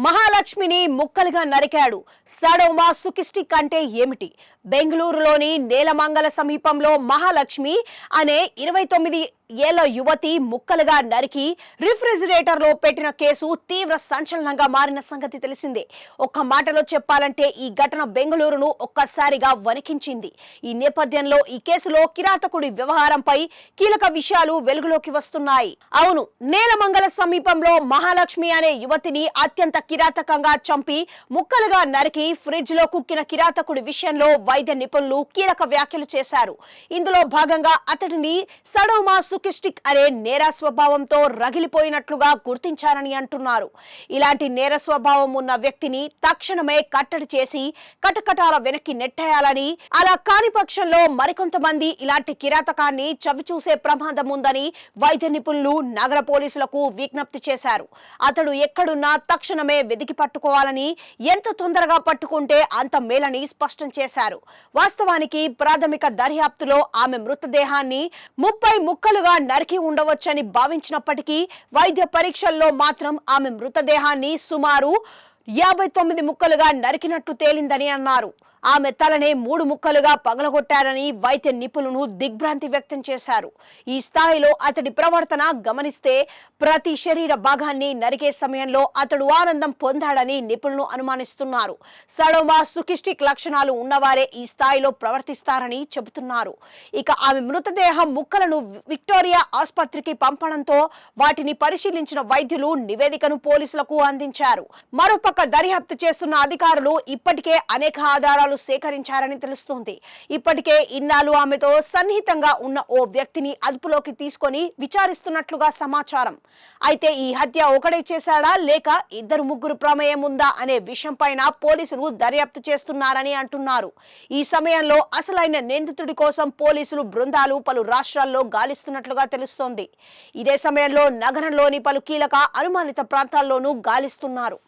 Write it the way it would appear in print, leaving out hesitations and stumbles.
మహాలక్ష్మిని ముక్కలుగా నరికాడు. సడోమా సుకిస్టిక్ అంటే ఏమిటి? బెంగళూరులోని నేలమంగళ సమీపంలో మహాలక్ష్మి అనే 29 ఏళ్ల యువతి ముక్కలుగా నరికి రిఫ్రిజిరేటర్ లో పెట్టిన కేసు తీవ్ర సంచలనంగా మారిన సంగతి తెలిసిందే. ఒక్క మాటలో చెప్పాలంటే ఈ ఘటన బెంగళూరును ఒక్కసారిగా వణికించింది. ఈ నేపథ్యంలో ఈ కేసులో కిరాతకుడి వ్యవహారంపై కీలక విషయాలు వెలుగులోకి వస్తున్నాయి. అవును, నేలమంగళ సమీపంలో మహాలక్ష్మి అనే యువతిని అత్యంత కిరాతకంగా చంపి ముక్కలుగా నరికి ఫ్రిడ్జ్ లో కుక్కిన కిరాతకుడి విషయంలో వైద్య నిపుణులు కీలక వ్యాఖ్యలు చేశారు. ఇందులో భాగంగా అతడిని సడోమా సుకిస్టిక్ అనే నేర స్వభావంతో రగిలిపోయినట్లుగా గుర్తించారని అంటున్నారు. ఇలాంటి నేర స్వభావం ఉన్న వ్యక్తిని తక్షణమే కట్టడి చేసి కటకటాల వెనక్కి నెట్టేయాలని, అలా కాని పక్షంలో మరికొంతమంది ఇలాంటి కిరాతకాన్ని చవిచూసే ప్రమాదం ఉందని వైద్య నిపుణులు నగర పోలీసులకు విజ్ఞప్తి చేశారు. అతడు ఎక్కడున్నా తక్షణమే వెదికి పట్టుకోవాలని, ఎంత తొందరగా పట్టుకుంటే అంత మేలని స్పష్టం చేశారు. వాస్తవానికి ప్రాథమిక దర్యాప్తులో ఆమె మృతదేహాన్ని 30 ముక్కలుగా నరికి ఉండవచ్చని భావించినప్పటికీ వైద్య పరీక్షల్లో మాత్రం ఆమె మృతదేహాన్ని సుమారు 59 ముక్కలుగా నరికినట్టు తేలిందని అన్నారు. ఆమె తలని 3 ముక్కలుగా పగలగొట్టారని వైద్య నిపుణులు దిగ్భ్రాంతి వ్యక్తం చేశారు. ఈ స్థాయిలో అతడి ప్రవర్తన గమనిస్తే ప్రతి శరీర భాగాన్ని నరికే సమయంలో అతడు ఆనందం పొందాడని నిపుణులు అనుమానిస్తున్నారు. సడోమా సుకిస్టిక్ లక్షణాలు ఉన్నవారే ఈ స్థాయిలో ప్రవర్తిస్తారని చెబుతున్నారు. ఇక ఆమె మృతదేహం ముక్కలను విక్టోరియా ఆసుపత్రికి పంపడంతో వాటిని పరిశీలించిన వైద్యులు నివేదికను పోలీసులకు అందించారు. మరోపక్క దర్యాప్తు చేస్తున్న అధికారులు ఇప్పటికే అనేక ఆధారాలు సేకరించారని తెలుస్తోంది. ఇప్పటికే ఇన్నాళ్ళు ఆమెతో సన్నిహితంగా ఉన్న ఓ వ్యక్తిని అదుపులోకి తీసుకొని విచారిస్తున్నట్లుగా సమాచారం. అయితే ఈ హత్య ఒకడే చేశాడా లేక ఇద్దరు ముగ్గురు ప్రమేయం ఉందా అనే విషయంపైన పోలీసులు దర్యాప్తు చేస్తున్నారని అంటున్నారు. ఈ సమయంలో అసలైన నిందితుడి కోసం పోలీసులు బృందాలు పలు రాష్ట్రాల్లో గాలిస్తున్నట్లుగా తెలుస్తోంది. ఇదే సమయంలో నగరంలోని పలు కీలక అనుమానిత ప్రాంతాల్లోనూ గాలిస్తున్నారు.